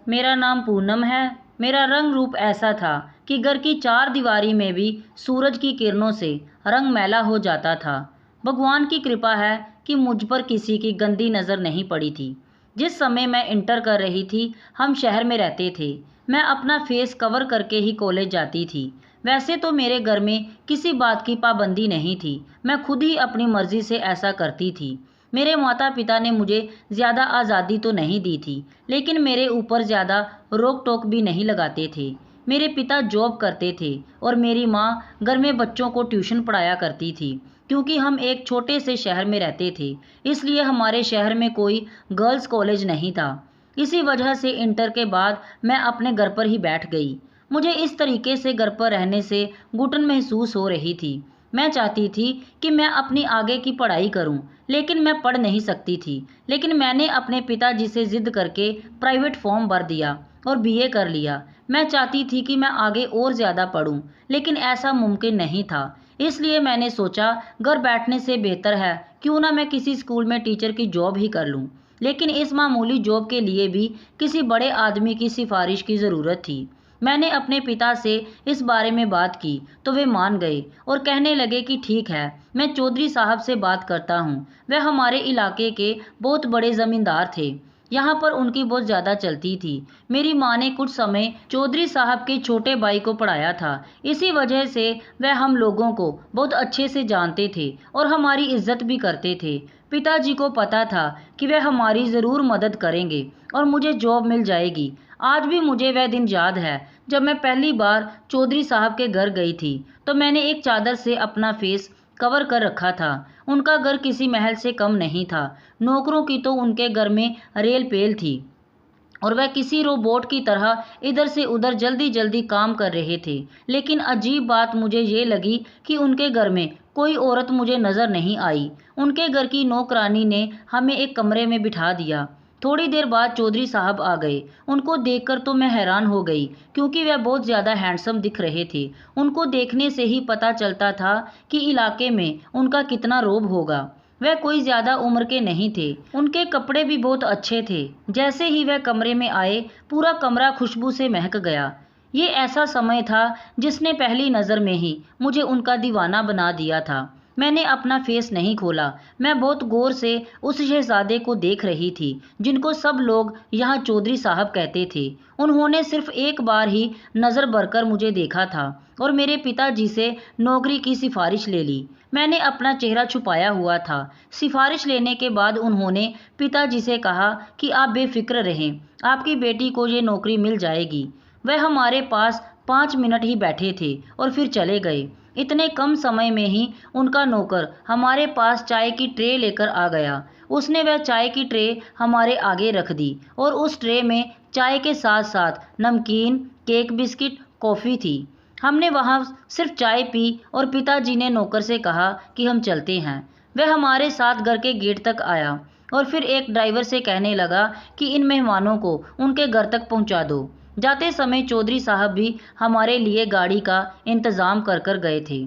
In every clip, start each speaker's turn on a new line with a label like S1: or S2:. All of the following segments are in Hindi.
S1: मेरा नाम पूनम है। मेरा रंग रूप ऐसा था कि घर की चार दीवारी में भी सूरज की किरणों से रंग मैला हो जाता था। भगवान की कृपा है कि मुझ पर किसी की गंदी नज़र नहीं पड़ी थी। जिस समय मैं इंटर कर रही थी, हम शहर में रहते थे। मैं अपना फेस कवर करके ही कॉलेज जाती थी। वैसे तो मेरे घर में किसी बात की पाबंदी नहीं थी, मैं खुद ही अपनी मर्जी से ऐसा करती थी। मेरे माता पिता ने मुझे ज़्यादा आज़ादी तो नहीं दी थी, लेकिन मेरे ऊपर ज़्यादा रोक टोक भी नहीं लगाते थे। मेरे पिता जॉब करते थे और मेरी माँ घर में बच्चों को ट्यूशन पढ़ाया करती थी। क्योंकि हम एक छोटे से शहर में रहते थे, इसलिए हमारे शहर में कोई गर्ल्स कॉलेज नहीं था। इसी वजह से इंटर के बाद मैं अपने घर पर ही बैठ गई। मुझे इस तरीके से घर पर रहने से घुटन महसूस हो रही थी। मैं चाहती थी कि मैं अपनी आगे की पढ़ाई करूं, लेकिन मैं पढ़ नहीं सकती थी। लेकिन मैंने अपने पिताजी से ज़िद करके प्राइवेट फॉर्म भर दिया और बीए कर लिया। मैं चाहती थी कि मैं आगे और ज़्यादा पढूं, लेकिन ऐसा मुमकिन नहीं था। इसलिए मैंने सोचा घर बैठने से बेहतर है क्यों ना मैं किसी स्कूल में टीचर की जॉब ही कर लूं। लेकिन इस मामूली जॉब के लिए भी किसी बड़े आदमी की सिफारिश की ज़रूरत थी। मैंने अपने पिता से इस बारे में बात की तो वे मान गए और कहने लगे कि ठीक है, मैं चौधरी साहब से बात करता हूँ। वह हमारे इलाके के बहुत बड़े ज़मींदार थे। यहाँ पर उनकी बहुत ज़्यादा चलती थी। मेरी माँ ने कुछ समय चौधरी साहब के छोटे भाई को पढ़ाया था। इसी वजह से वह हम लोगों को बहुत अच्छे से जानते थे और हमारी इज्जत भी करते थे। पिताजी को पता था कि वह हमारी ज़रूर मदद करेंगे और मुझे जॉब मिल जाएगी। आज भी मुझे वह दिन याद है जब मैं पहली बार चौधरी साहब के घर गई थी, तो मैंने एक चादर से अपना फेस कवर कर रखा था। उनका घर किसी महल से कम नहीं था। नौकरों की तो उनके घर में रेल पेल थी और वह किसी रोबोट की तरह इधर से उधर जल्दी जल्दी काम कर रहे थे। लेकिन अजीब बात मुझे ये लगी कि उनके घर में कोई औरत मुझे नज़र नहीं आई। उनके घर की नौकरानी ने हमें एक कमरे में बिठा दिया। थोड़ी देर बाद चौधरी साहब आ गए। उनको देखकर तो मैं हैरान हो गई, क्योंकि वह बहुत ज़्यादा हैंडसम दिख रहे थे। उनको देखने से ही पता चलता था कि इलाके में उनका कितना रोब होगा। वह कोई ज़्यादा उम्र के नहीं थे। उनके कपड़े भी बहुत अच्छे थे। जैसे ही वह कमरे में आए, पूरा कमरा खुशबू से महक गया। ये ऐसा समय था जिसने पहली नज़र में ही मुझे उनका दीवाना बना दिया था। मैंने अपना फेस नहीं खोला। मैं बहुत गौर से उस शहजादे को देख रही थी जिनको सब लोग यहाँ चौधरी साहब कहते थे। उन्होंने सिर्फ एक बार ही नज़र भरकर मुझे देखा था और मेरे पिताजी से नौकरी की सिफारिश ले ली। मैंने अपना चेहरा छुपाया हुआ था। सिफारिश लेने के बाद उन्होंने पिताजी से कहा कि आप बेफिक्र रहें, आपकी बेटी को ये नौकरी मिल जाएगी। वह हमारे पास 5 मिनट ही बैठे थे और फिर चले गए। इतने कम समय में ही उनका नौकर हमारे पास चाय की ट्रे लेकर आ गया। उसने वह चाय की ट्रे हमारे आगे रख दी और उस ट्रे में चाय के साथ साथ नमकीन, केक, बिस्किट, कॉफ़ी थी। हमने वहाँ सिर्फ चाय पी और पिताजी ने नौकर से कहा कि हम चलते हैं। वह हमारे साथ घर के गेट तक आया और फिर एक ड्राइवर से कहने लगा कि इन मेहमानों को उनके घर तक पहुंचा दो। जाते समय चौधरी साहब भी हमारे लिए गाड़ी का इंतज़ाम कर कर गए थे।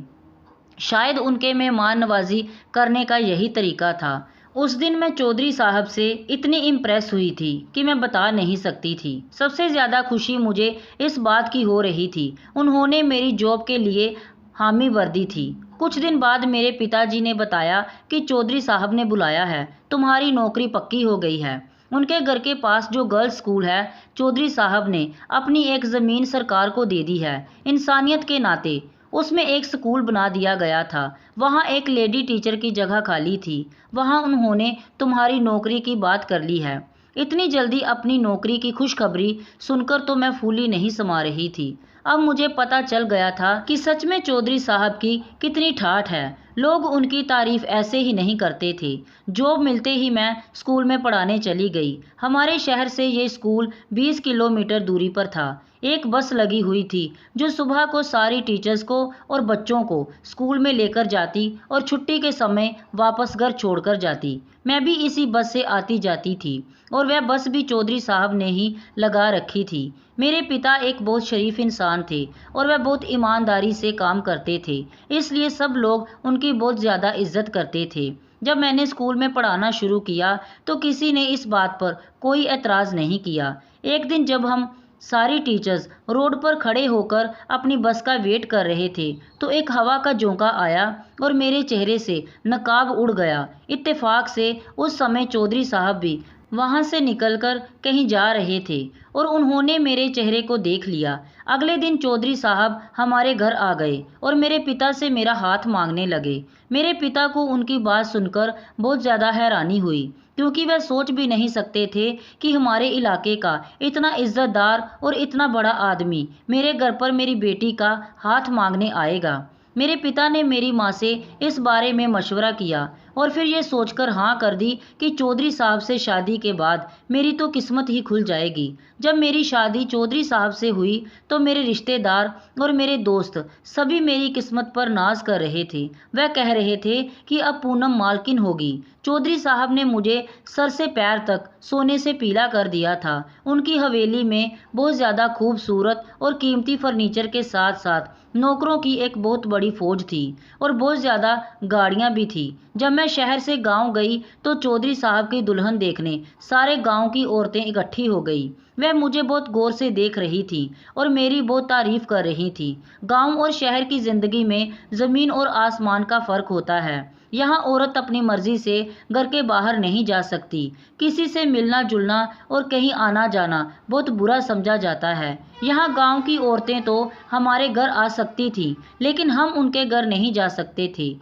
S1: शायद उनके मेहमान नवाजी करने का यही तरीका था। उस दिन मैं चौधरी साहब से इतनी इम्प्रेस हुई थी कि मैं बता नहीं सकती थी। सबसे ज़्यादा खुशी मुझे इस बात की हो रही थी, उन्होंने मेरी जॉब के लिए हामी भर दी थी। कुछ दिन बाद मेरे पिताजी ने बताया कि चौधरी साहब ने बुलाया है, तुम्हारी नौकरी पक्की हो गई है। उनके घर के पास जो गर्ल्स स्कूल है, चौधरी साहब ने अपनी एक ज़मीन सरकार को दे दी है। इंसानियत के नाते उसमें एक स्कूल बना दिया गया था। वहाँ एक लेडी टीचर की जगह खाली थी। वहाँ उन्होंने तुम्हारी नौकरी की बात कर ली है। इतनी जल्दी अपनी नौकरी की खुशखबरी सुनकर तो मैं फूली नहीं समा रही थी। अब मुझे पता चल गया था कि सच में चौधरी साहब की कितनी ठाठ है। लोग उनकी तारीफ ऐसे ही नहीं करते थे। जॉब मिलते ही मैं स्कूल में पढ़ाने चली गई। हमारे शहर से ये स्कूल 20 किलोमीटर दूरी पर था। एक बस लगी हुई थी जो सुबह को सारी टीचर्स को और बच्चों को स्कूल में लेकर जाती और छुट्टी के समय वापस घर छोड़कर जाती। मैं भी इसी बस से आती जाती थी और वह बस भी चौधरी साहब ने ही लगा रखी थी। मेरे पिता एक बहुत शरीफ इंसान थे और वह बहुत ईमानदारी से काम करते थे, इसलिए सब लोग उनकी बहुत ज़्यादा इज्जत करते थे। जब मैंने स्कूल में पढ़ाना शुरू किया तो किसी ने इस बात पर कोई एतराज़ नहीं किया। एक दिन जब हम सारी टीचर्स रोड पर खड़े होकर अपनी बस का वेट कर रहे थे तो एक हवा का झोंका आया और मेरे चेहरे से नकाब उड़ गया। इत्तेफाक से उस समय चौधरी साहब भी वहां से निकलकर कहीं जा रहे थे और उन्होंने मेरे चेहरे को देख लिया। अगले दिन चौधरी साहब हमारे घर आ गए और मेरे पिता से मेरा हाथ मांगने लगे। मेरे पिता को उनकी बात सुनकर बहुत ज़्यादा हैरानी हुई, क्योंकि वह सोच भी नहीं सकते थे कि हमारे इलाके का इतना इज्जतदार और इतना बड़ा आदमी मेरे घर पर मेरी बेटी का हाथ मांगने आएगा। मेरे पिता ने मेरी माँ से इस बारे में मशवरा किया और फिर ये सोचकर हाँ कर दी कि चौधरी साहब से शादी के बाद मेरी तो किस्मत ही खुल जाएगी। जब मेरी शादी चौधरी साहब से हुई तो मेरे रिश्तेदार और मेरे दोस्त सभी मेरी किस्मत पर नाज कर रहे थे। वह कह रहे थे कि अब पूनम मालकिन होगी। चौधरी साहब ने मुझे सर से पैर तक सोने से पीला कर दिया था। उनकी हवेली में बहुत ज़्यादा खूबसूरत और कीमती फर्नीचर के साथ साथ नौकरों की एक बहुत बड़ी फौज थी और बहुत ज़्यादा गाड़ियाँ भी थी। जब मैं शहर से गांव गई तो चौधरी साहब की दुल्हन देखने सारे गांव की औरतें इकट्ठी हो गई। वह मुझे बहुत गौर से देख रही थी और मेरी बहुत तारीफ कर रही थी। गांव और शहर की ज़िंदगी में ज़मीन और आसमान का फ़र्क होता है। यहाँ औरत अपनी मर्जी से घर के बाहर नहीं जा सकती। किसी से मिलना जुलना और कहीं आना जाना बहुत बुरा समझा जाता है। यहाँ गांव की औरतें तो हमारे घर आ सकती थी, लेकिन हम उनके घर नहीं जा सकते थे।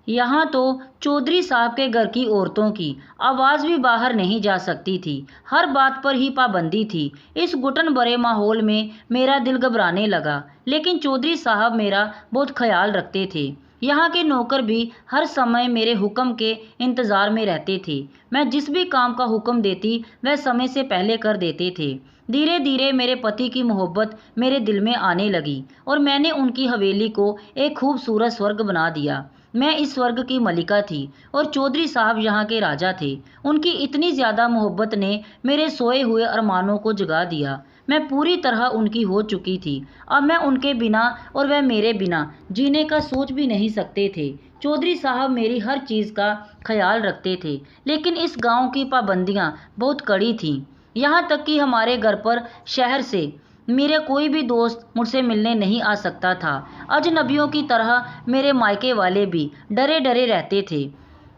S1: यहाँ तो चौधरी साहब के घर की औरतों की आवाज़ भी बाहर नहीं जा सकती थी। हर बात पर ही पाबंदी थी। इस घुटन भरे माहौल में मेरा दिल घबराने लगा, लेकिन चौधरी साहब मेरा बहुत ख्याल रखते थे। यहाँ के नौकर भी हर समय मेरे हुक्म के इंतज़ार में रहते थे। मैं जिस भी काम का हुक्म देती वह समय से पहले कर देते थे। धीरे धीरे मेरे पति की मोहब्बत मेरे दिल में आने लगी और मैंने उनकी हवेली को एक खूबसूरत स्वर्ग बना दिया। मैं इस स्वर्ग की मलिका थी और चौधरी साहब यहाँ के राजा थे। उनकी इतनी ज़्यादा मोहब्बत ने मेरे सोए हुए अरमानों को जगा दिया। मैं पूरी तरह उनकी हो चुकी थी। अब मैं उनके बिना और वह मेरे बिना जीने का सोच भी नहीं सकते थे। चौधरी साहब मेरी हर चीज़ का ख्याल रखते थे, लेकिन इस गांव की पाबंदियां बहुत कड़ी थीं। यहाँ तक कि हमारे घर पर शहर से मेरे कोई भी दोस्त मुझसे मिलने नहीं आ सकता था। अजनबियों की तरह मेरे मायके वाले भी डरे डरे रहते थे।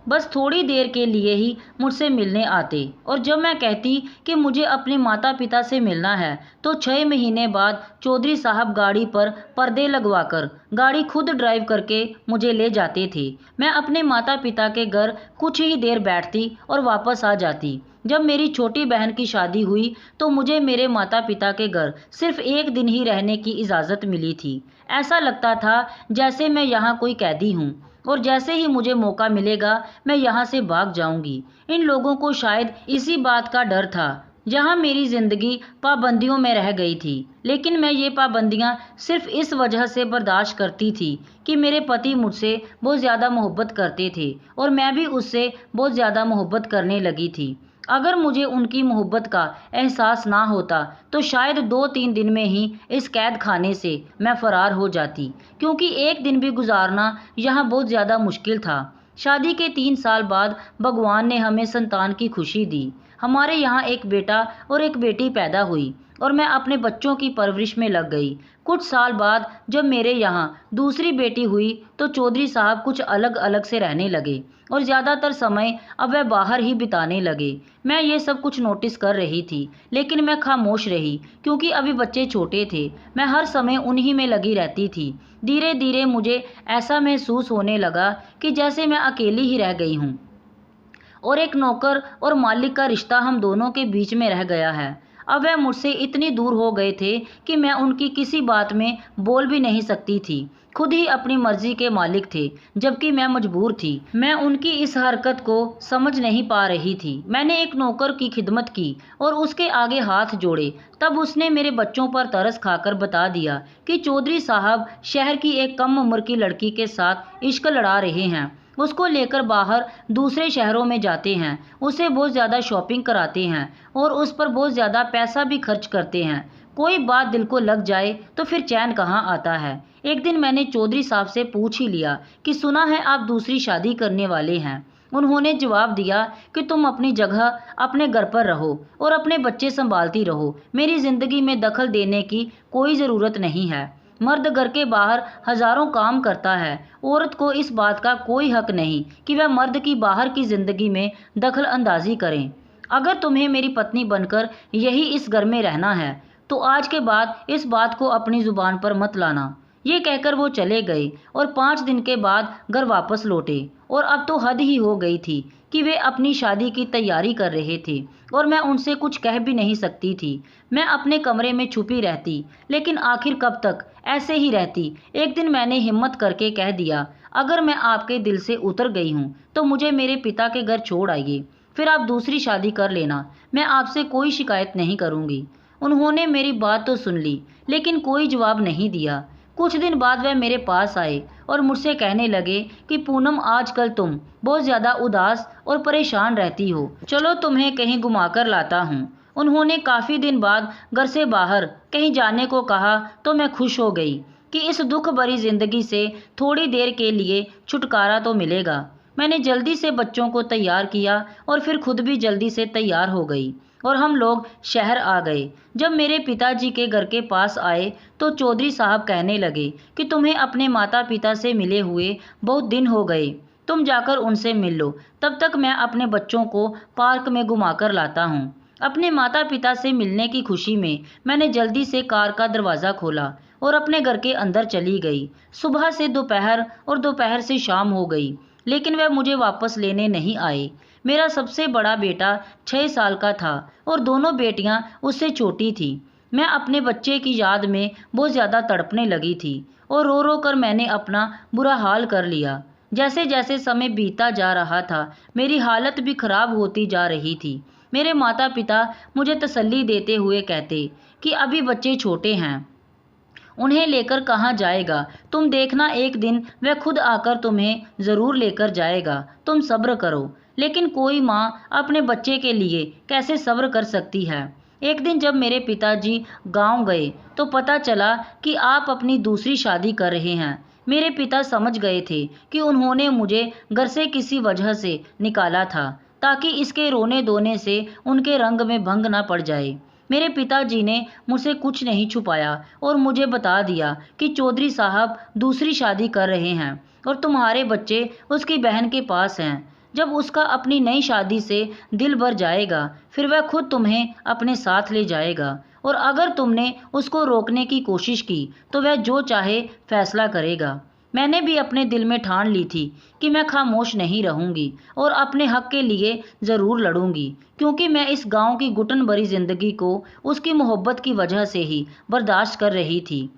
S1: बस थोड़ी देर के लिए ही मुझसे मिलने आते और जब मैं कहती कि मुझे अपने माता पिता से मिलना है तो 6 महीने बाद चौधरी साहब गाड़ी पर पर्दे लगवाकर गाड़ी खुद ड्राइव करके मुझे ले जाते थे। मैं अपने माता पिता के घर कुछ ही देर बैठती और वापस आ जाती। जब मेरी छोटी बहन की शादी हुई तो मुझे मेरे माता पिता के घर सिर्फ एक दिन ही रहने की इजाज़त मिली थी। ऐसा लगता था जैसे मैं यहाँ कोई कैदी हूँ और जैसे ही मुझे मौका मिलेगा मैं यहाँ से भाग जाऊंगी। इन लोगों को शायद इसी बात का डर था। जहाँ मेरी ज़िंदगी पाबंदियों में रह गई थी, लेकिन मैं ये पाबंदियाँ सिर्फ इस वजह से बर्दाश्त करती थी कि मेरे पति मुझसे बहुत ज़्यादा मोहब्बत करते थे और मैं भी उससे बहुत ज़्यादा मोहब्बत करने लगी थी। अगर मुझे उनकी मोहब्बत का एहसास ना होता तो शायद 2-3 दिन में ही इस कैद खाने से मैं फ़रार हो जाती, क्योंकि एक दिन भी गुजारना यहाँ बहुत ज़्यादा मुश्किल था। शादी के 3 साल बाद भगवान ने हमें संतान की खुशी दी। हमारे यहाँ एक बेटा और एक बेटी पैदा हुई और मैं अपने बच्चों की परवरिश में लग गई। कुछ साल बाद जब मेरे यहाँ दूसरी बेटी हुई तो चौधरी साहब कुछ अलग अलग से रहने लगे और ज़्यादातर समय अब वह बाहर ही बिताने लगे। मैं ये सब कुछ नोटिस कर रही थी, लेकिन मैं खामोश रही क्योंकि अभी बच्चे छोटे थे। मैं हर समय उन्हीं में लगी रहती थी। धीरे धीरे मुझे ऐसा महसूस होने लगा कि जैसे मैं अकेली ही रह गई हूँ और एक नौकर और मालिक का रिश्ता हम दोनों के बीच में रह गया है। अब वह मुझसे इतनी दूर हो गए थे कि मैं उनकी किसी बात में बोल भी नहीं सकती थी। खुद ही अपनी मर्जी के मालिक थे, जबकि मैं मजबूर थी। मैं उनकी इस हरकत को समझ नहीं पा रही थी। मैंने एक नौकर की खिदमत की और उसके आगे हाथ जोड़े। तब उसने मेरे बच्चों पर तरस खाकर बता दिया कि चौधरी साहब शहर की एक कम उम्र की लड़की के साथ इश्क लड़ा रहे हैं। उसको लेकर बाहर दूसरे शहरों में जाते हैं, उसे बहुत ज़्यादा शॉपिंग कराते हैं और उस पर बहुत ज़्यादा पैसा भी खर्च करते हैं। कोई बात दिल को लग जाए तो फिर चैन कहाँ आता है। एक दिन मैंने चौधरी साहब से पूछ ही लिया कि सुना है आप दूसरी शादी करने वाले हैं। उन्होंने जवाब दिया कि तुम अपनी जगह अपने घर पर रहो और अपने बच्चे संभालती रहो। मेरी ज़िंदगी में दखल देने की कोई ज़रूरत नहीं है। मर्द घर के बाहर हजारों काम करता है। औरत को इस बात का कोई हक नहीं कि वह मर्द की बाहर की ज़िंदगी में दखल अंदाजी करें। अगर तुम्हें मेरी पत्नी बनकर यही इस घर में रहना है तो आज के बाद इस बात को अपनी ज़ुबान पर मत लाना। ये कहकर वो चले गए और 5 दिन के बाद घर वापस लौटे। और अब तो हद ही हो गई थी कि वे अपनी शादी की तैयारी कर रहे थे और मैं उनसे कुछ कह भी नहीं सकती थी। मैं अपने कमरे में छुपी रहती, लेकिन आखिर कब तक ऐसे ही रहती। एक दिन मैंने हिम्मत करके कह दिया, अगर मैं आपके दिल से उतर गई हूँ तो मुझे मेरे पिता के घर छोड़ आइए, फिर आप दूसरी शादी कर लेना। मैं आपसे कोई शिकायत नहीं करूँगी। उन्होंने मेरी बात तो सुन ली, लेकिन कोई जवाब नहीं दिया। कुछ दिन बाद वह मेरे पास आए और मुझसे कहने लगे कि पूनम, आजकल तुम बहुत ज़्यादा उदास और परेशान रहती हो, चलो तुम्हें कहीं घुमाकर लाता हूँ। उन्होंने काफ़ी दिन बाद घर से बाहर कहीं जाने को कहा तो मैं खुश हो गई कि इस दुख भरी ज़िंदगी से थोड़ी देर के लिए छुटकारा तो मिलेगा। मैंने जल्दी से बच्चों को तैयार किया और फिर खुद भी जल्दी से तैयार हो गई और हम लोग शहर आ गए। जब मेरे पिताजी के घर के पास आए तो चौधरी साहब कहने लगे कि तुम्हें अपने माता पिता से मिले हुए बहुत दिन हो गए, तुम जाकर उनसे मिल लो, तब तक मैं अपने बच्चों को पार्क में घुमाकर लाता हूँ। अपने माता पिता से मिलने की खुशी में मैंने जल्दी से कार का दरवाज़ा खोला और अपने घर के अंदर चली गई। सुबह से दोपहर और दोपहर से शाम हो गई, लेकिन वह मुझे वापस लेने नहीं आए। मेरा सबसे बड़ा बेटा 6 साल का था और दोनों बेटियां उससे छोटी थी। मैं अपने बच्चे की याद में बहुत ज़्यादा तड़पने लगी थी और रो रो कर मैंने अपना बुरा हाल कर लिया। जैसे जैसे समय बीतता जा रहा था, मेरी हालत भी खराब होती जा रही थी। मेरे माता पिता मुझे तसल्ली देते हुए कहते कि अभी बच्चे छोटे हैं, उन्हें लेकर कहाँ जाएगा, तुम देखना एक दिन वह खुद आकर तुम्हें ज़रूर लेकर जाएगा, तुम सब्र करो। लेकिन कोई माँ अपने बच्चे के लिए कैसे सब्र कर सकती है। एक दिन जब मेरे पिताजी गांव गए तो पता चला कि आप अपनी दूसरी शादी कर रहे हैं। मेरे पिता समझ गए थे कि उन्होंने मुझे घर से किसी वजह से निकाला था ताकि इसके रोने धोने से उनके रंग में भंग ना पड़ जाए। मेरे पिताजी ने मुझसे कुछ नहीं छुपाया और मुझे बता दिया कि चौधरी साहब दूसरी शादी कर रहे हैं और तुम्हारे बच्चे उसकी बहन के पास हैं। जब उसका अपनी नई शादी से दिल भर जाएगा, फिर वह खुद तुम्हें अपने साथ ले जाएगा और अगर तुमने उसको रोकने की कोशिश की तो वह जो चाहे फैसला करेगा। मैंने भी अपने दिल में ठान ली थी कि मैं खामोश नहीं रहूंगी और अपने हक के लिए ज़रूर लड़ूंगी, क्योंकि मैं इस गांव की घुटन भरी ज़िंदगी को उसकी मोहब्बत की वजह से ही बर्दाश्त कर रही थी।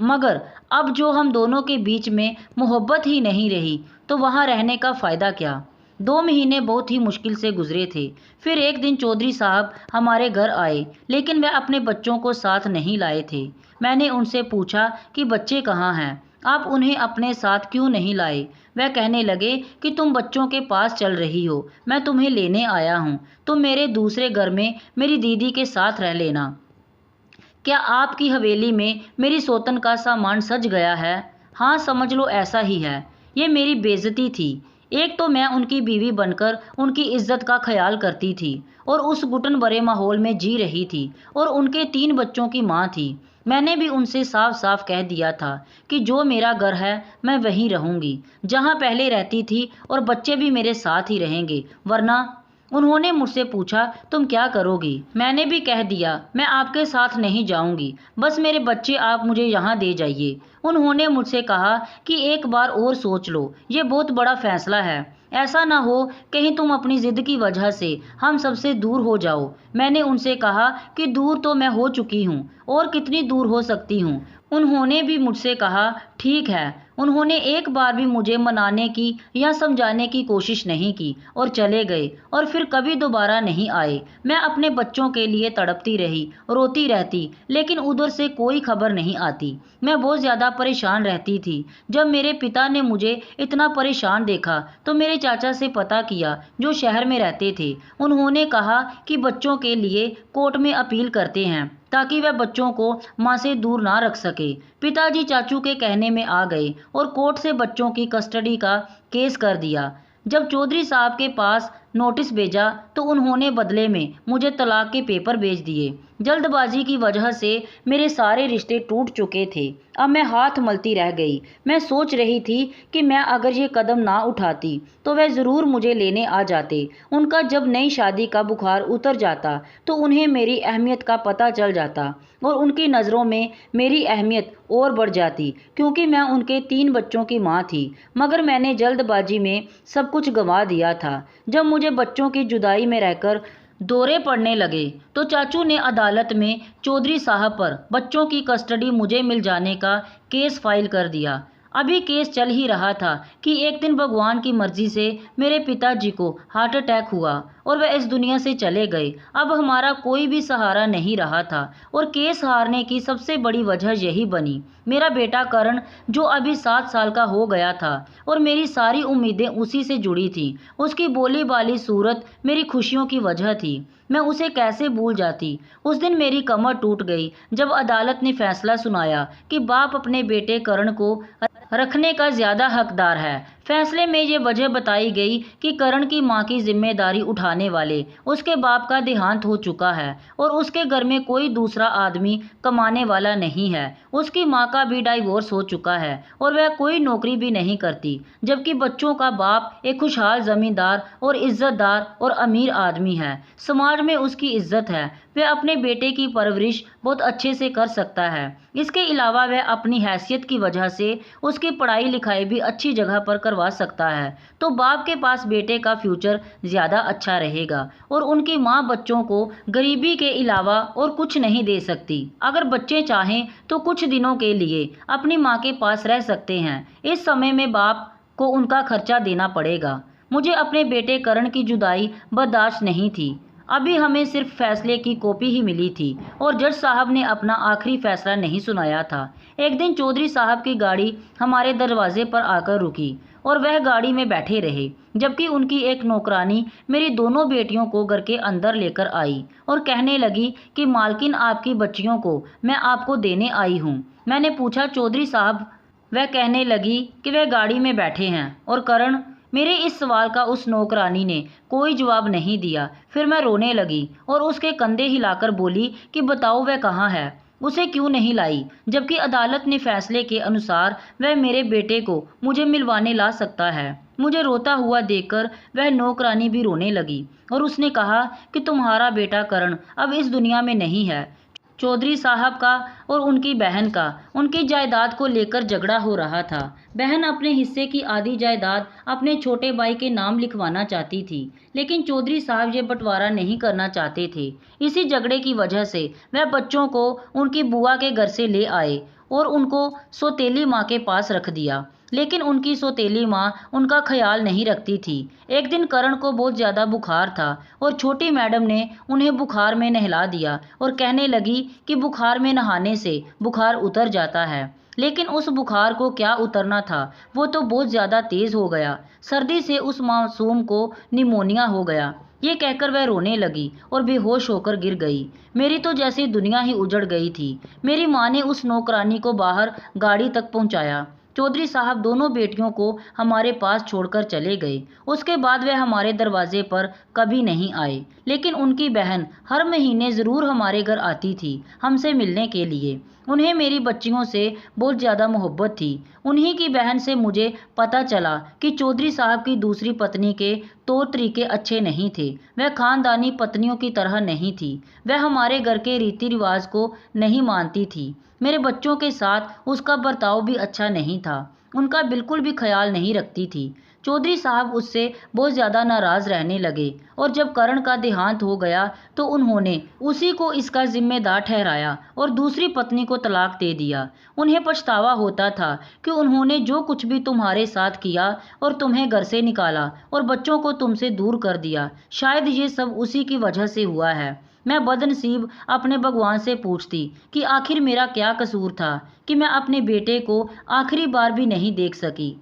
S1: मगर अब जो हम दोनों के बीच में मोहब्बत ही नहीं रही तो वहाँ रहने का फ़ायदा क्या। 2 महीने बहुत ही मुश्किल से गुजरे थे। फिर एक दिन चौधरी साहब हमारे घर आए, लेकिन वह अपने बच्चों को साथ नहीं लाए थे। मैंने उनसे पूछा कि बच्चे कहाँ हैं, आप उन्हें अपने साथ क्यों नहीं लाए। वह कहने लगे कि तुम बच्चों के पास चल रही हो, मैं तुम्हें लेने आया हूँ, तुम मेरे दूसरे घर में मेरी दीदी के साथ रह लेना। क्या आपकी हवेली में मेरी सौतन का सामान सज गया है? हाँ, समझ लो ऐसा ही है। ये मेरी बेइज्जती थी। एक तो मैं उनकी बीवी बनकर उनकी इज्जत का ख्याल करती थी और उस घुटन भरे माहौल में जी रही थी और उनके 3 बच्चों की माँ थी। मैंने भी उनसे साफ साफ कह दिया था कि जो मेरा घर है मैं वहीं रहूंगी जहाँ पहले रहती थी और बच्चे भी मेरे साथ ही रहेंगे, वरना। उन्होंने मुझसे पूछा तुम क्या करोगी? मैंने भी कह दिया मैं आपके साथ नहीं जाऊंगी, बस मेरे बच्चे आप मुझे यहाँ दे जाइए। उन्होंने मुझसे कहा कि एक बार और सोच लो, ये बहुत बड़ा फैसला है, ऐसा ना हो कहीं तुम अपनी ज़िद की वजह से हम सबसे दूर हो जाओ। मैंने उनसे कहा कि दूर तो मैं हो चुकी हूँ और कितनी दूर हो सकती हूँ। उन्होंने भी मुझसे कहा ठीक है। उन्होंने एक बार भी मुझे मनाने की या समझाने की कोशिश नहीं की और चले गए और फिर कभी दोबारा नहीं आए। मैं अपने बच्चों के लिए तड़पती रही, रोती रहती, लेकिन उधर से कोई खबर नहीं आती। मैं बहुत ज़्यादा परेशान रहती थी। जब मेरे पिता ने मुझे इतना परेशान देखा तो मेरे चाचा से पता किया जो शहर में रहते थे। उन्होंने कहा कि बच्चों के लिए कोर्ट में अपील करते हैं ताकि वह बच्चों को मां से दूर ना रख सके। पिताजी चाचू के कहने में आ गए और कोर्ट से बच्चों की कस्टडी का केस कर दिया। जब चौधरी साहब के पास नोटिस भेजा तो उन्होंने बदले में मुझे तलाक के पेपर भेज दिए। जल्दबाजी की वजह से मेरे सारे रिश्ते टूट चुके थे। अब मैं हाथ मलती रह गई। मैं सोच रही थी कि मैं अगर ये कदम ना उठाती तो वह ज़रूर मुझे लेने आ जाते। उनका जब नई शादी का बुखार उतर जाता तो उन्हें मेरी अहमियत का पता चल जाता और उनकी नज़रों में मेरी अहमियत और बढ़ जाती, क्योंकि मैं उनके 3 बच्चों की माँ थी। मगर मैंने जल्दबाजी में सब कुछ गंवा दिया था। जब मुझे बच्चों की जुदाई में रहकर दौरे पड़ने लगे तो चाचू ने अदालत में चौधरी साहब पर बच्चों की कस्टडी मुझे मिल जाने का केस फाइल कर दिया। अभी केस चल ही रहा था कि एक दिन भगवान की मर्जी से मेरे पिताजी को हार्ट अटैक हुआ और वह इस दुनिया से चले गए। अब हमारा कोई भी सहारा नहीं रहा था और केस हारने की सबसे बड़ी वजह यही बनी। मेरा बेटा करण, जो अभी 7 साल का हो गया था और मेरी सारी उम्मीदें उसी से जुड़ी थी। उसकी बोली बाली सूरत मेरी खुशियों की वजह थी। मैं उसे कैसे भूल जाती। उस दिन मेरी कमर टूट गई जब अदालत ने फैसला सुनाया कि बाप अपने बेटे करण को रखने का ज़्यादा हकदार है। फैसले में ये वजह बताई गई कि करण की मां की जिम्मेदारी उठाने वाले उसके बाप का देहांत हो चुका है और उसके घर में कोई दूसरा आदमी कमाने वाला नहीं है। उसकी मां का भी डाइवोर्स हो चुका है और वह कोई नौकरी भी नहीं करती, जबकि बच्चों का बाप एक खुशहाल जमींदार और इज्जतदार और अमीर आदमी है। समाज में उसकी इज्जत है। वह अपने बेटे की परवरिश बहुत अच्छे से कर सकता है। इसके अलावा वह अपनी हैसियत की वजह से उसकी पढ़ाई लिखाई भी अच्छी जगह पर करवा सकता है। तो बाप के पास बेटे का फ्यूचर ज़्यादा अच्छा रहेगा और उनकी माँ बच्चों को गरीबी के अलावा और कुछ नहीं दे सकती। अगर बच्चे चाहें तो कुछ दिनों के लिए अपनी माँ के पास रह सकते हैं। इस समय में बाप को उनका खर्चा देना पड़ेगा। मुझे अपने बेटे करण की जुदाई बर्दाश्त नहीं थी। अभी हमें सिर्फ फैसले की कॉपी ही मिली थी और जज साहब ने अपना आखिरी फैसला नहीं सुनाया था। एक दिन चौधरी साहब की गाड़ी हमारे दरवाजे पर आकर रुकी और वह गाड़ी में बैठे रहे, जबकि उनकी एक नौकरानी मेरी दोनों बेटियों को घर के अंदर लेकर आई और कहने लगी कि मालकिन, आपकी बच्चियों को मैं आपको देने आई हूँ। मैंने पूछा, चौधरी साहब? वह कहने लगी कि वह गाड़ी में बैठे हैं। और करण? मेरे इस सवाल का उस नौकरानी ने कोई जवाब नहीं दिया। फिर मैं रोने लगी और उसके कंधे हिलाकर बोली कि बताओ वह कहाँ है, उसे क्यों नहीं लाई, जबकि अदालत ने फैसले के अनुसार वह मेरे बेटे को मुझे मिलवाने ला सकता है। मुझे रोता हुआ देखकर वह नौकरानी भी रोने लगी और उसने कहा कि तुम्हारा बेटा करण अब इस दुनिया में नहीं है। चौधरी साहब का और उनकी बहन का उनकी जायदाद को लेकर झगड़ा हो रहा था। बहन अपने हिस्से की आधी जायदाद अपने छोटे भाई के नाम लिखवाना चाहती थी, लेकिन चौधरी साहब ये बंटवारा नहीं करना चाहते थे। इसी झगड़े की वजह से वह बच्चों को उनकी बुआ के घर से ले आए और उनको सौतेली माँ के पास रख दिया। लेकिन उनकी सौतेली माँ उनका ख्याल नहीं रखती थी। एक दिन करण को बहुत ज़्यादा बुखार था और छोटी मैडम ने उन्हें बुखार में नहला दिया और कहने लगी कि बुखार में नहाने से बुखार उतर जाता है। लेकिन उस बुखार को क्या उतरना था, वो तो बहुत ज़्यादा तेज़ हो गया। सर्दी से उस मासूम को निमोनिया हो गया। ये कहकर वह रोने लगी और बेहोश होकर गिर गई। मेरी तो जैसे दुनिया ही उजड़ गई थी। मेरी माँ ने उस नौकरानी को बाहर गाड़ी तक पहुँचाया। चौधरी साहब दोनों बेटियों को हमारे पास छोड़कर चले गए। उसके बाद वे हमारे दरवाजे पर कभी नहीं आए, लेकिन उनकी बहन हर महीने ज़रूर हमारे घर आती थी हमसे मिलने के लिए। उन्हें मेरी बच्चियों से बहुत ज़्यादा मोहब्बत थी। उन्हीं की बहन से मुझे पता चला कि चौधरी साहब की दूसरी पत्नी के तौर तरीके अच्छे नहीं थे। वह खानदानी पत्नियों की तरह नहीं थी। वह हमारे घर के रीति रिवाज को नहीं मानती थी। मेरे बच्चों के साथ उसका बर्ताव भी अच्छा नहीं था। उनका बिल्कुल भी ख्याल नहीं रखती थी। चौधरी साहब उससे बहुत ज़्यादा नाराज़ रहने लगे और जब करण का देहांत हो गया तो उन्होंने उसी को इसका जिम्मेदार ठहराया और दूसरी पत्नी को तलाक दे दिया। उन्हें पछतावा होता था कि उन्होंने जो कुछ भी तुम्हारे साथ किया और तुम्हें घर से निकाला और बच्चों को तुमसे दूर कर दिया, शायद ये सब उसी की वजह से हुआ है। मैं बदनसीब अपने भगवान से पूछती कि आखिर मेरा क्या कसूर था कि मैं अपने बेटे को आखिरी बार भी नहीं देख सकी।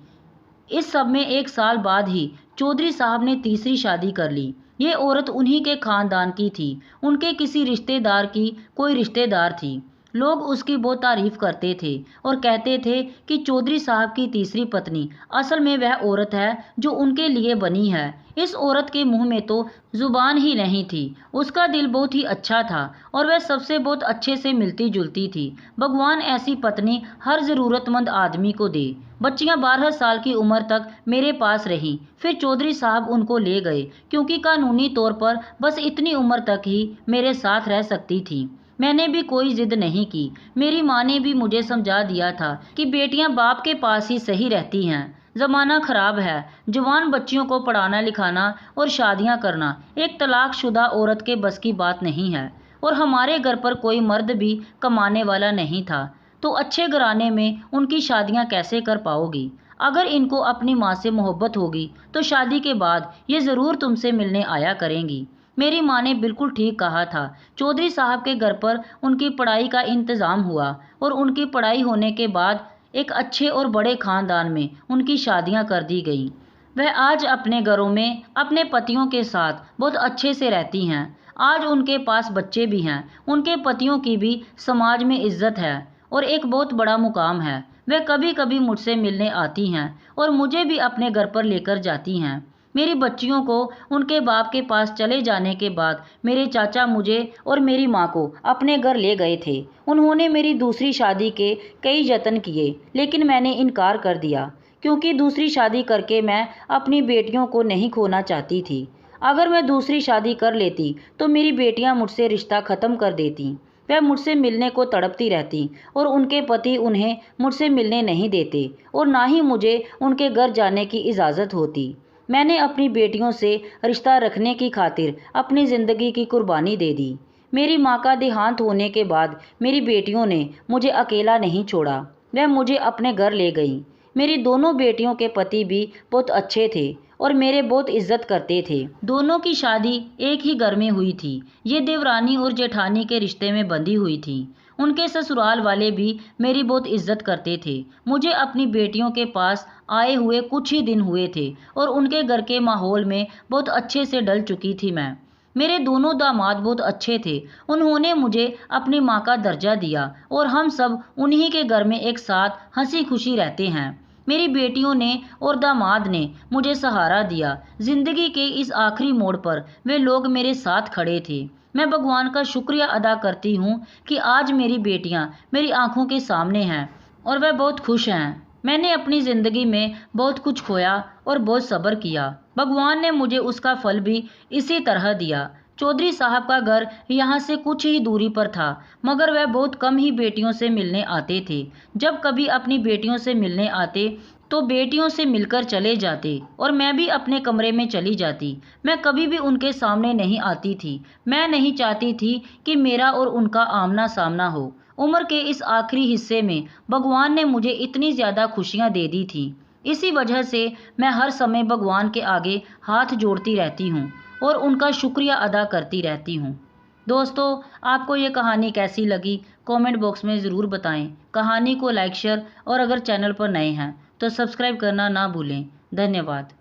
S1: इस सब में 1 साल बाद ही चौधरी साहब ने तीसरी शादी कर ली। ये औरत उन्हीं के खानदान की थी। उनके किसी रिश्तेदार की कोई रिश्तेदार थी। लोग उसकी बहुत तारीफ करते थे और कहते थे कि चौधरी साहब की तीसरी पत्नी असल में वह औरत है जो उनके लिए बनी है। इस औरत के मुंह में तो जुबान ही नहीं थी। उसका दिल बहुत ही अच्छा था और वह सबसे बहुत अच्छे से मिलती जुलती थी। भगवान ऐसी पत्नी हर ज़रूरतमंद आदमी को दे। बच्चियां 12 साल की उम्र तक मेरे पास रहीं। फिर चौधरी साहब उनको ले गए क्योंकि कानूनी तौर पर बस इतनी उम्र तक ही मेरे साथ रह सकती थी। मैंने भी कोई जिद नहीं की। मेरी माँ ने भी मुझे समझा दिया था कि बेटियां बाप के पास ही सही रहती हैं। ज़माना ख़राब है। जवान बच्चियों को पढ़ाना लिखाना और शादियां करना एक तलाकशुदा औरत के बस की बात नहीं है। और हमारे घर पर कोई मर्द भी कमाने वाला नहीं था, तो अच्छे घराने में उनकी शादियां कैसे कर पाओगी? अगर इनको अपनी माँ से मोहब्बत होगी तो शादी के बाद ये ज़रूर तुमसे मिलने आया करेंगी। मेरी माँ ने बिल्कुल ठीक कहा था। चौधरी साहब के घर पर उनकी पढ़ाई का इंतज़ाम हुआ और उनकी पढ़ाई होने के बाद एक अच्छे और बड़े ख़ानदान में उनकी शादियां कर दी गईं। वह आज अपने घरों में अपने पतियों के साथ बहुत अच्छे से रहती हैं। आज उनके पास बच्चे भी हैं। उनके पतियों की भी समाज में इज्जत है और एक बहुत बड़ा मुकाम है। वह कभी कभी मुझसे मिलने आती हैं और मुझे भी अपने घर पर लेकर जाती हैं। मेरी बच्चियों को उनके बाप के पास चले जाने के बाद मेरे चाचा मुझे और मेरी माँ को अपने घर ले गए थे। उन्होंने मेरी दूसरी शादी के कई यत्न किए, लेकिन मैंने इनकार कर दिया क्योंकि दूसरी शादी करके मैं अपनी बेटियों को नहीं खोना चाहती थी। अगर मैं दूसरी शादी कर लेती तो मेरी बेटियां मुझसे रिश्ता ख़त्म कर देती। वह मुझसे मिलने को तड़पती रहती और उनके पति उन्हें मुझसे मिलने नहीं देते और ना ही मुझे उनके घर जाने की इजाज़त होती। मैंने अपनी बेटियों से रिश्ता रखने की खातिर अपनी ज़िंदगी की कुर्बानी दे दी। मेरी माँ का देहांत होने के बाद मेरी बेटियों ने मुझे अकेला नहीं छोड़ा। वह मुझे अपने घर ले गईं। मेरी दोनों बेटियों के पति भी बहुत अच्छे थे और मेरे बहुत इज्जत करते थे। दोनों की शादी एक ही घर में हुई थी। ये देवरानी और जेठानी के रिश्ते में बंधी हुई थी। उनके ससुराल वाले भी मेरी बहुत इज्जत करते थे। मुझे अपनी बेटियों के पास आए हुए कुछ ही दिन हुए थे और उनके घर के माहौल में बहुत अच्छे से ढल चुकी थी मैं। मेरे दोनों दामाद बहुत अच्छे थे। उन्होंने मुझे अपनी माँ का दर्जा दिया और हम सब उन्हीं के घर में एक साथ हंसी खुशी रहते हैं। मेरी बेटियों ने और दामाद ने मुझे सहारा दिया। जिंदगी के इस आखिरी मोड़ पर वे लोग मेरे साथ खड़े थे। मैं भगवान का शुक्रिया अदा करती हूँ कि आज मेरी बेटियाँ मेरी आंखों के सामने हैं और वह बहुत खुश हैं। मैंने अपनी ज़िंदगी में बहुत कुछ खोया और बहुत सब्र किया। भगवान ने मुझे उसका फल भी इसी तरह दिया। चौधरी साहब का घर यहाँ से कुछ ही दूरी पर था, मगर वह बहुत कम ही बेटियों से मिलने आते थे। जब कभी अपनी बेटियों से मिलने आते तो बेटियों से मिलकर चले जाते और मैं भी अपने कमरे में चली जाती। मैं कभी भी उनके सामने नहीं आती थी। मैं नहीं चाहती थी कि मेरा और उनका आमना सामना हो। उम्र के इस आखिरी हिस्से में भगवान ने मुझे इतनी ज़्यादा खुशियाँ दे दी थी। इसी वजह से मैं हर समय भगवान के आगे हाथ जोड़ती रहती हूँ और उनका शुक्रिया अदा करती रहती हूँ। दोस्तों, आपको ये कहानी कैसी लगी कमेंट बॉक्स में ज़रूर बताएं। कहानी को लाइक शेयर और अगर चैनल पर नए हैं तो सब्सक्राइब करना ना भूलें। धन्यवाद।